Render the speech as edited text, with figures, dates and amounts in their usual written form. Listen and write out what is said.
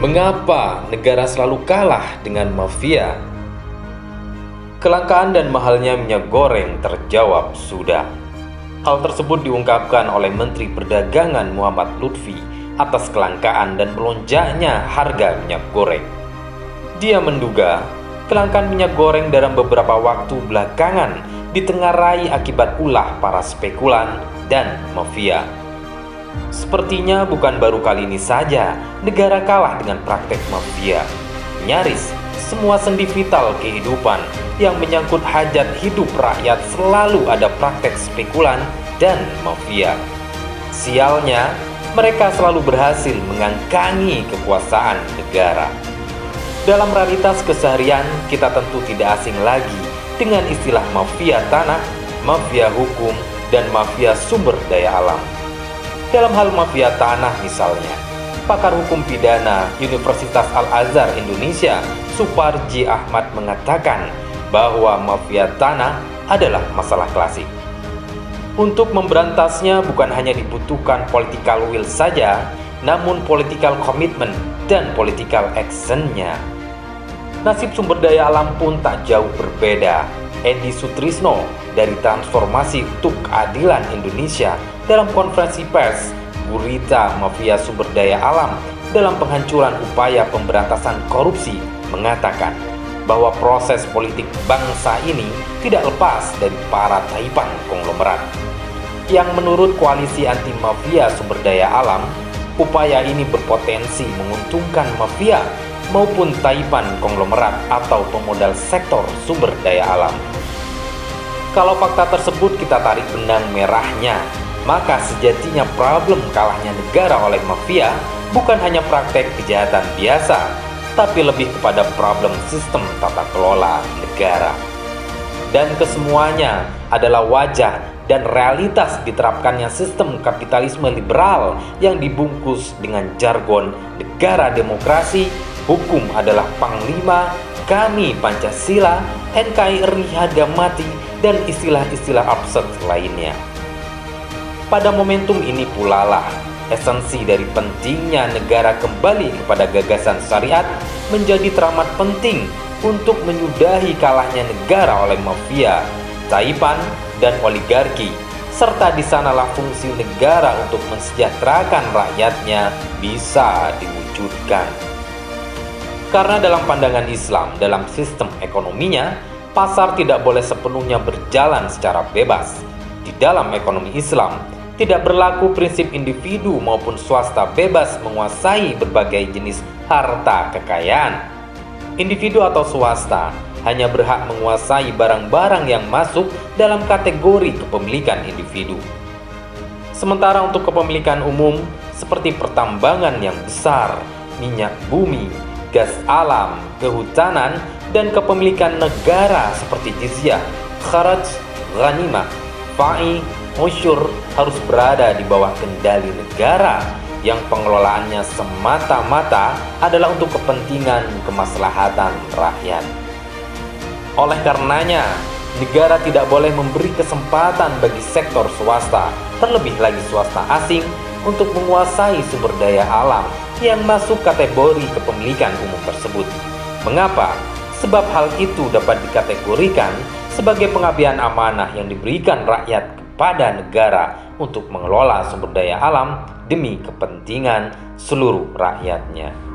Mengapa negara selalu kalah dengan mafia? Kelangkaan dan mahalnya minyak goreng terjawab sudah. Hal tersebut diungkapkan oleh Menteri Perdagangan Muhammad Lutfi atas kelangkaan dan melonjaknya harga minyak goreng. Dia menduga kelangkaan minyak goreng dalam beberapa waktu belakangan ditengarai akibat ulah para spekulan dan mafia. Sepertinya bukan baru kali ini saja negara kalah dengan praktek mafia. Nyaris semua sendi vital kehidupan yang menyangkut hajat hidup rakyat selalu ada praktek spekulan dan mafia. Sialnya, mereka selalu berhasil mengangkangi kekuasaan negara. Dalam realitas keseharian, kita tentu tidak asing lagi dengan istilah mafia tanah, mafia hukum, dan mafia sumber daya alam. Dalam hal mafia tanah misalnya, pakar hukum pidana Universitas Al-Azhar Indonesia, Suparji Ahmad mengatakan bahwa mafia tanah adalah masalah klasik. Untuk memberantasnya bukan hanya dibutuhkan political will saja, namun political commitment dan political action-nya. Nasib sumber daya alam pun tak jauh berbeda. Edi Sutrisno dari Transformasi untuk Keadilan Indonesia dalam konferensi pers Gurita Mafia Sumber Daya Alam dalam penghancuran upaya pemberantasan korupsi mengatakan bahwa proses politik bangsa ini tidak lepas dari para taipan konglomerat. Yang menurut koalisi anti mafia sumber daya alam, upaya ini berpotensi menguntungkan mafia maupun taipan konglomerat atau pemodal sektor sumber daya alam. Kalau fakta tersebut kita tarik benang merahnya, maka sejatinya problem kalahnya negara oleh mafia bukan hanya praktek kejahatan biasa, tapi lebih kepada problem sistem tata kelola negara. Dan kesemuanya adalah wajah dan realitas diterapkannya sistem kapitalisme liberal yang dibungkus dengan jargon negara demokrasi, hukum adalah panglima, kami Pancasila, NKRI harga mati, dan istilah-istilah absurd lainnya. Pada momentum ini pula lah esensi dari pentingnya negara kembali kepada gagasan syariat menjadi teramat penting untuk menyudahi kalahnya negara oleh mafia, taipan, dan oligarki, serta di sanalah fungsi negara untuk mensejahterakan rakyatnya bisa diwujudkan. Karena dalam pandangan Islam, dalam sistem ekonominya, pasar tidak boleh sepenuhnya berjalan secara bebas. Di dalam ekonomi Islam, tidak berlaku prinsip individu maupun swasta bebas menguasai berbagai jenis harta kekayaan. Individu atau swasta hanya berhak menguasai barang-barang yang masuk dalam kategori kepemilikan individu. Sementara untuk kepemilikan umum seperti pertambangan yang besar, minyak bumi, gas alam, kehutanan, dan kepemilikan negara seperti jizyah, kharaj, ghanimah, fa'i, usyur harus berada di bawah kendali negara yang pengelolaannya semata-mata adalah untuk kepentingan kemaslahatan rakyat. Oleh karenanya, negara tidak boleh memberi kesempatan bagi sektor swasta, terlebih lagi swasta asing, untuk menguasai sumber daya alam yang masuk kategori kepemilikan umum tersebut. Mengapa? Sebab hal itu dapat dikategorikan sebagai pengabdian amanah yang diberikan rakyat kepada negara untuk mengelola sumber daya alam demi kepentingan seluruh rakyatnya.